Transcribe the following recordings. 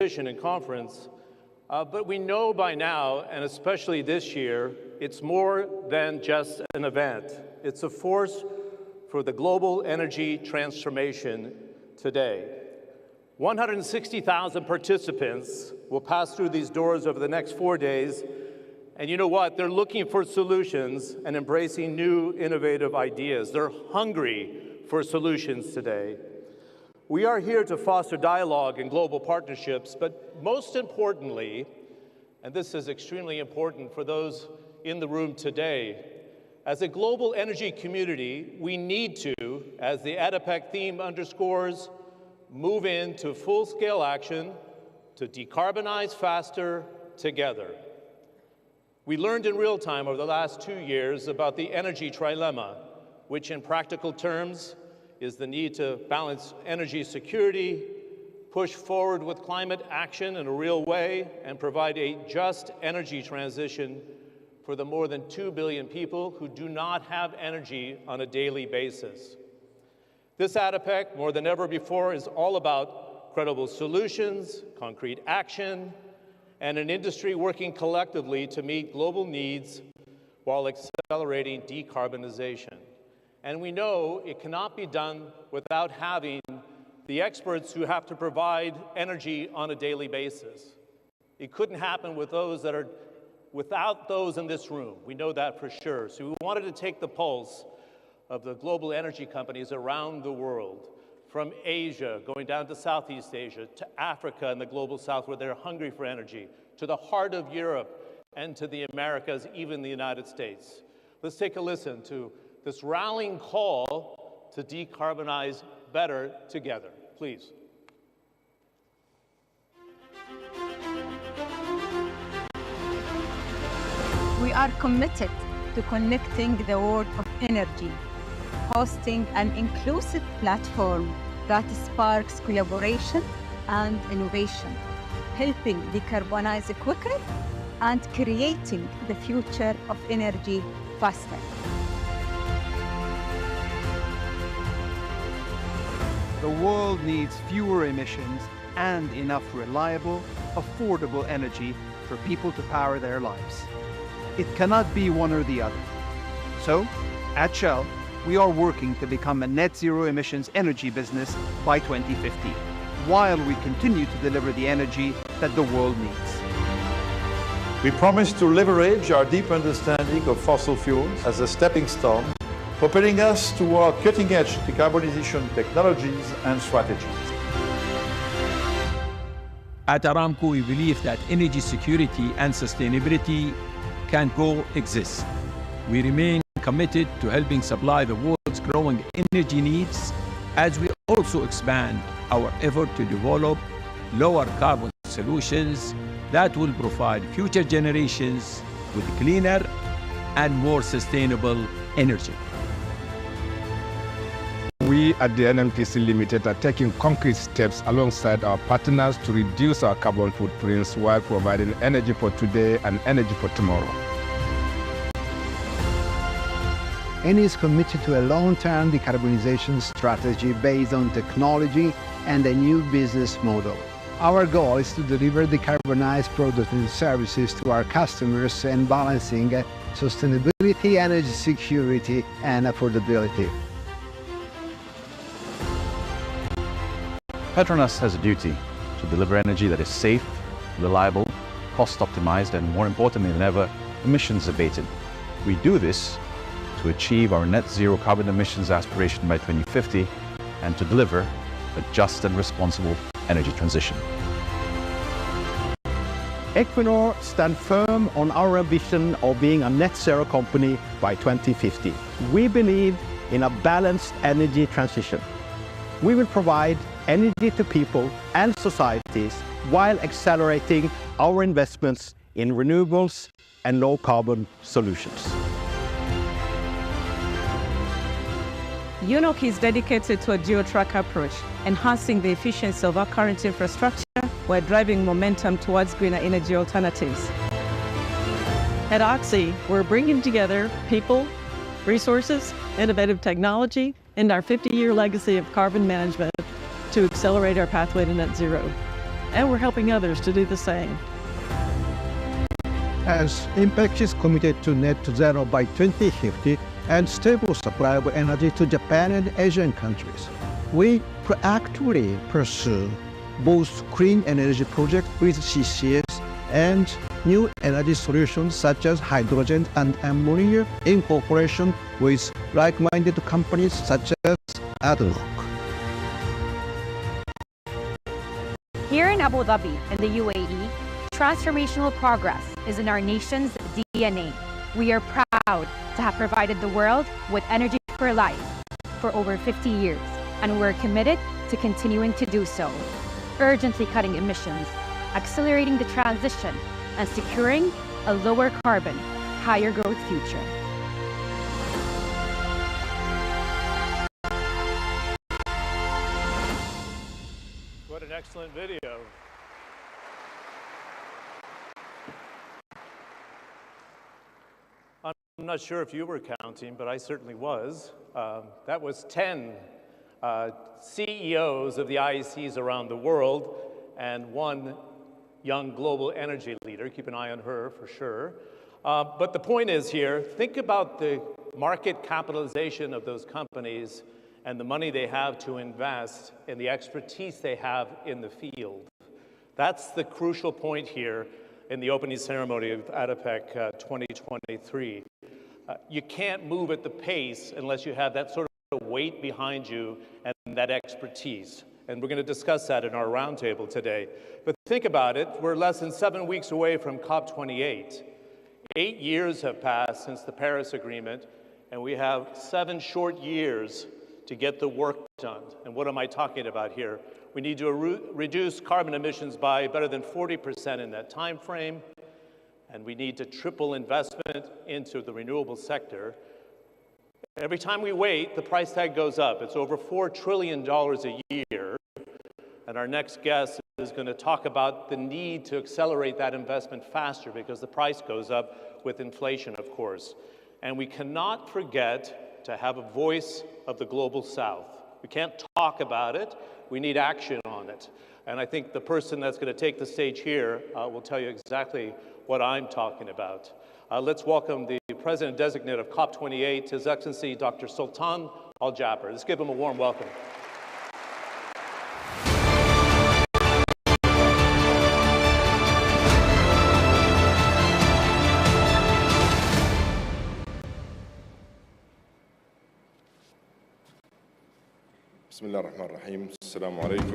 efficient in conference, but we know by now, and especially this year, it's more than just an event. It's a force for the global energy transformation today. 160,000 participants will pass through these doors over the next 4 days, and you know what? They're looking for solutions and embracing new innovative ideas. They're hungry for solutions today. We are here to foster dialogue and global partnerships, but most importantly, and this is extremely important for those in the room today, as a global energy community, we need to, as the ADIPEC theme underscores, move into full-scale action to decarbonize faster together. We learned in real time over the last 2 years about the energy trilemma, which in practical terms is the need to balance energy security, push forward with climate action in a real way, and provide a just energy transition for the more than 2 billion people who do not have energy on a daily basis. This ADIPEC, more than ever before, is all about credible solutions, concrete action, and an industry working collectively to meet global needs while accelerating decarbonization. And we know it cannot be done without having the experts who have to provide energy on a daily basis. It couldn't happen without those in this room. We know that for sure. So we wanted to take the pulse of the global energy companies around the world, from Asia, going down to Southeast Asia, to Africa and the global South, where they're hungry for energy, to the heart of Europe, and to the Americas, even the United States. Let's take a listen to this rallying call to decarbonize better together, please. We are committed to connecting the world of energy, hosting an inclusive platform that sparks collaboration and innovation, helping decarbonize quicker and creating the future of energy faster. The world needs fewer emissions and enough reliable, affordable energy for people to power their lives. It cannot be one or the other. So, at Shell, we are working to become a net zero emissions energy business by 2050, while we continue to deliver the energy that the world needs. We promise to leverage our deep understanding of fossil fuels as a stepping stone, propelling us toward cutting-edge decarbonization technologies and strategies. At Aramco, we believe that energy security and sustainability can coexist. We remain committed to helping supply the world's growing energy needs as we also expand our effort to develop lower carbon solutions that will provide future generations with cleaner and more sustainable energy. We at the NMTC Limited are taking concrete steps alongside our partners to reduce our carbon footprints while providing energy for today and energy for tomorrow. Eni is committed to a long-term decarbonization strategy based on technology and a new business model. Our goal is to deliver decarbonized products and services to our customers and balancing sustainability, energy security, and affordability. Petronas has a duty to deliver energy that is safe, reliable, cost-optimized, and more importantly than ever, emissions-abated. We do this to achieve our net zero carbon emissions aspiration by 2050 and to deliver a just and responsible energy transition. Equinor stands firm on our ambition of being a net zero company by 2050. We believe in a balanced energy transition. We will provide energy to people and societies while accelerating our investments in renewables and low-carbon solutions. UNOC is dedicated to a dual-track approach, enhancing the efficiency of our current infrastructure while driving momentum towards greener energy alternatives. At Oxy, we're bringing together people, resources, innovative technology, and our 50-year legacy of carbon management to accelerate our pathway to net zero. and we're helping others to do the same. As ADIPEC is committed to net zero by 2050 and stable supply of energy to Japan and Asian countries, we proactively pursue both clean energy projects with CCS and new energy solutions such as hydrogen and ammonia in cooperation with like-minded companies such as ADNOC. Here in Abu Dhabi, in the UAE, transformational progress is in our nation's DNA. We are proud to have provided the world with energy for life for over 50 years, and we're committed to continuing to do so, urgently cutting emissions, accelerating the transition, and securing a lower carbon, higher growth future. What an excellent video. I'm not sure if you were counting, but I certainly was. That was 10 CEOs of the IECs around the world and one young global energy leader. Keep an eye on her for sure. But the point is here, think about the market capitalization of those companies and the money they have to invest and the expertise they have in the field. That's the crucial point here in the opening ceremony of ADIPEC 2023. You can't move at the pace unless you have that sort of weight behind you and that expertise. And we're going to discuss that in our roundtable today. But think about it, we're less than 7 weeks away from COP28. 8 years have passed since the Paris Agreement, and we have 7 short years to get the work done. And what am I talking about here? We need to reduce carbon emissions by better than 40% in that time frame, and we need to triple investment into the renewable sector. Every time we wait, the price tag goes up. It's over $4 trillion a year, and our next guest is going to talk about the need to accelerate that investment faster because the price goes up with inflation, of course. And we cannot forget to have a voice of the Global South. We can't talk about it, we need action on it. And I think the person that's going to take the stage here will tell you exactly what I'm talking about. Let's welcome the President-designate of COP28, His Excellency Dr. Sultan Al Jaber. Let's give him a warm welcome.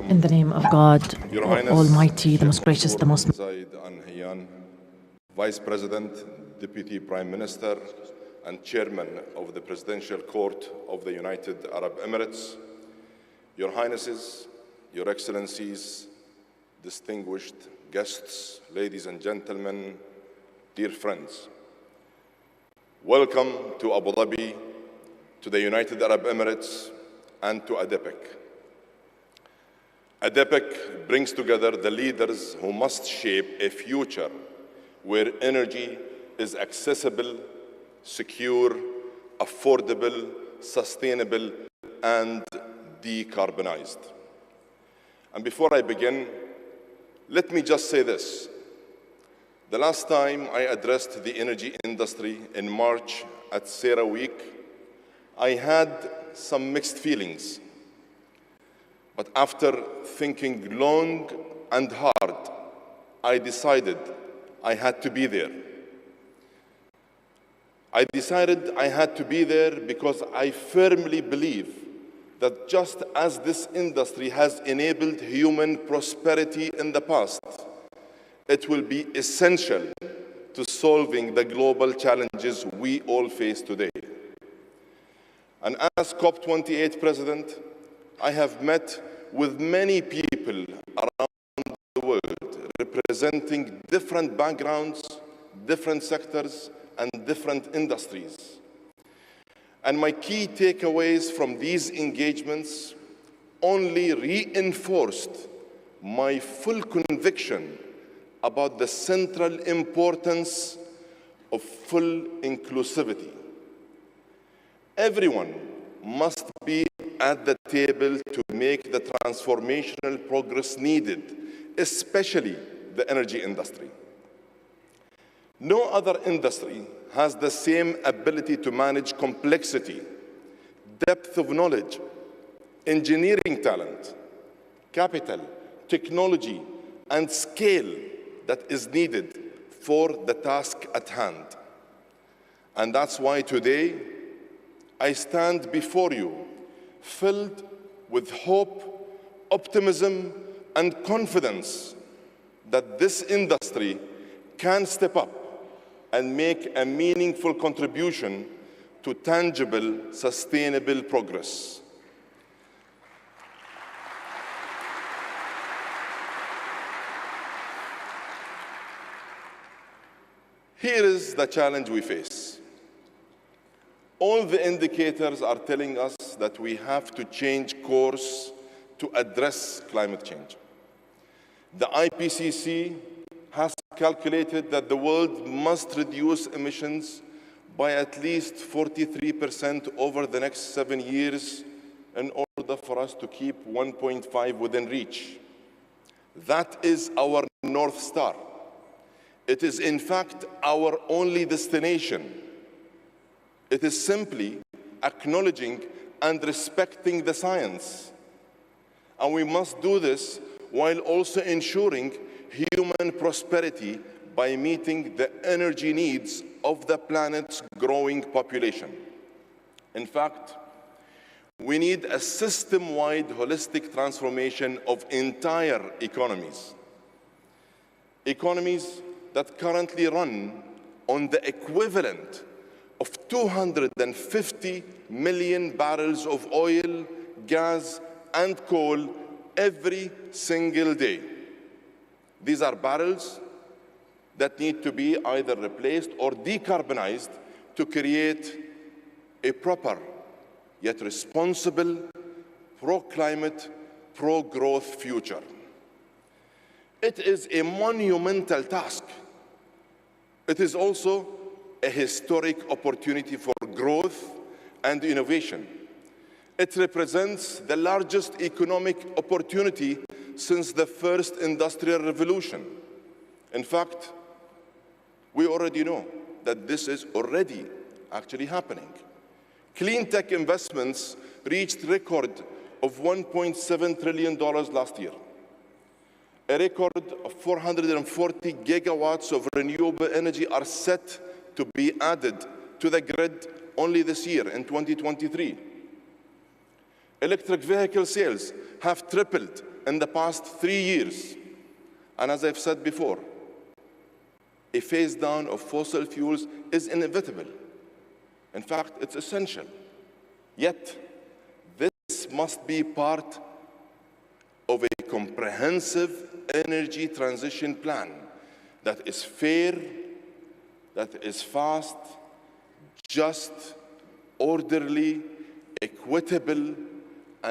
In the name of God, Almighty, the most gracious, the most... Vice President, Deputy Prime Minister, and Chairman of the Presidential Court of the United Arab Emirates, Your Highnesses, Your Excellencies, distinguished guests, ladies and gentlemen, dear friends. Welcome to Abu Dhabi, to the United Arab Emirates, and to ADIPEC. ADIPEC brings together the leaders who must shape a future where energy is accessible, secure, affordable, sustainable, and decarbonized. And before I begin, let me just say this. The last time I addressed the energy industry in March at Sarah Week, I had some mixed feelings. But after thinking long and hard, I decided I had to be there. I decided I had to be there because I firmly believe that just as this industry has enabled human prosperity in the past, it will be essential to solving the global challenges we all face today. And as COP28 President, I have met with many people around the world representing different backgrounds, different sectors, and different industries. And my key takeaways from these engagements only reinforced my full conviction about the central importance of full inclusivity. Everyone must be at the table to make the transformational progress needed especially the energy industry. No other industry has the same ability to manage complexity, depth of knowledge, engineering talent, capital, technology, and scale that is needed for the task at hand. And that's why today I stand before you filled with hope, optimism, and confidence that this industry can step up and make a meaningful contribution to tangible, sustainable progress. Here is the challenge we face. All the indicators are telling us that we have to change course to address climate change. The IPCC has calculated that the world must reduce emissions by at least 43% over the next 7 years in order for us to keep 1.5 within reach. That is our North Star. It is, in fact, our only destination. It is simply acknowledging and respecting the science. And we must do this while also ensuring human prosperity by meeting the energy needs of the planet's growing population. In fact, we need a system-wide holistic transformation of entire economies. Economies that currently run on the equivalent of 250 million barrels of oil, gas, and coal every single day. These are barrels that need to be either replaced or decarbonized to create a proper yet responsible, pro-climate, pro-growth future. It is a monumental task. It is also a historic opportunity for growth and innovation. It represents the largest economic opportunity since the first industrial revolution. In fact, we already know that this is already actually happening. Clean tech investments reached a record of $1.7 trillion last year. A record of 440 gigawatts of renewable energy are set to be added to the grid only this year in 2023. Electric vehicle sales have tripled in the past 3 years. And as I've said before, a phase down of fossil fuels is inevitable. In fact, it's essential. Yet, this must be part of a comprehensive energy transition plan that is fair, that is fast, just, orderly, equitable,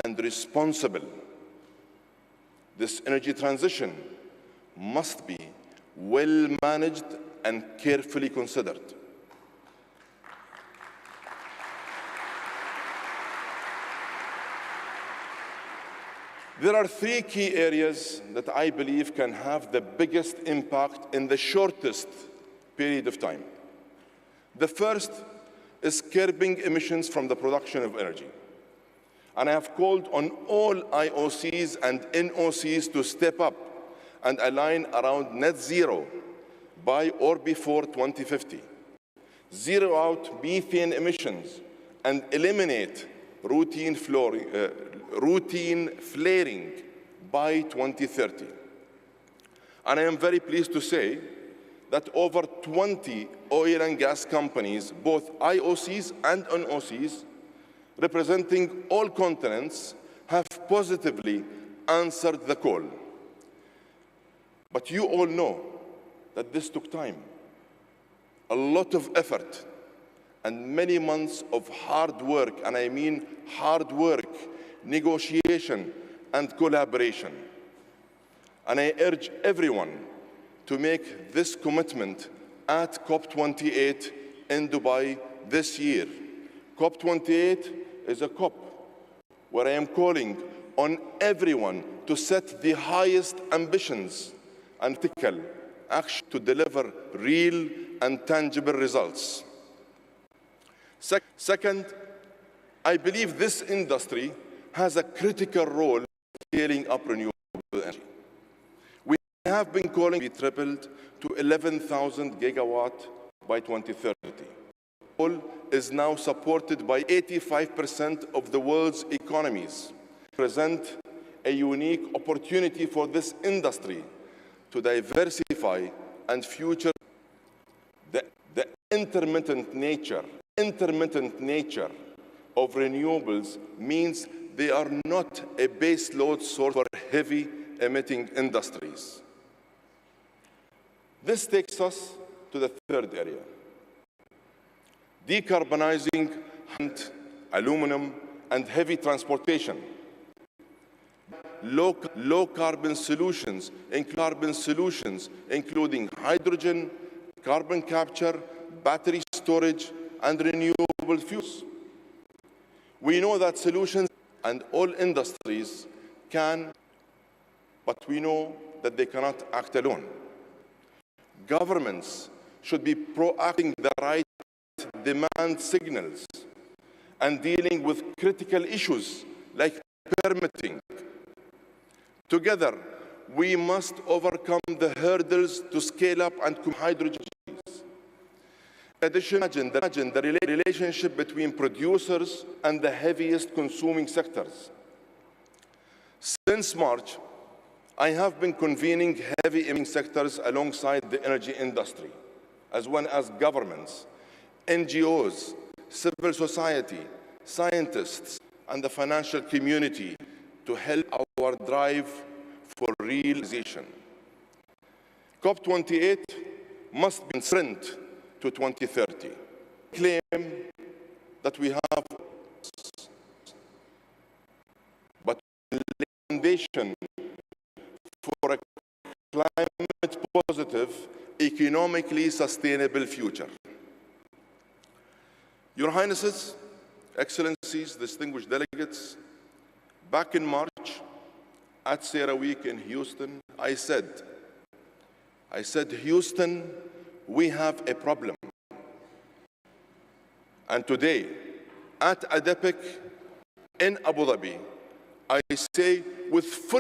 and responsible. This energy transition must be well managed and carefully considered. There are 3 key areas that I believe can have the biggest impact in the shortest period of time. The first is curbing emissions from the production of energy. And I have called on all IOCs and NOCs to step up and align around net zero by or before 2050. Zero out methane emissions and eliminate routine flaring by 2030. And I am very pleased to say that over 20 oil and gas companies, both IOCs and NOCs, representing all continents, have positively answered the call. But you all know that this took time, a lot of effort, and many months of hard work, and I mean hard work, negotiation, and collaboration. And I urge everyone to make this commitment at COP28 in Dubai this year. COP28 is a COP where I am calling on everyone to set the highest ambitions and practical action to deliver real and tangible results. Second, I believe this industry has a critical role in scaling up renewable energy. We have been calling to be tripled to 11,000 gigawatt by 2030. Goal is now supported by 85% of the world's economies. Present a unique opportunity for this industry to diversify and future the intermittent nature of renewables means they are not a base load source for heavy emitting industries. This takes us to the third area. Decarbonizing aluminum and heavy transportation. Low carbon solutions, including hydrogen, carbon capture, battery storage, and renewable fuels. We know that solutions and all industries can, but we know that they cannot act alone. Governments should be proacting the right demand signals and dealing with critical issues like permitting. Together, we must overcome the hurdles to scale up and hydrogen. In addition, imagine the relationship between producers and the heaviest consuming sectors. Since March, I have been convening heavy emitting sectors alongside the energy industry, as well as governments, NGOs, civil society, scientists, and the financial community to help our drive for realization. COP28 must be sprint to 2030. Claim that we have, but foundation for a climate positive, economically sustainable future. Your Highnesses, Excellencies, distinguished delegates, back in March at CERAWeek in Houston, I said, Houston, we have a problem. And today, at ADIPEC in Abu Dhabi, I say with full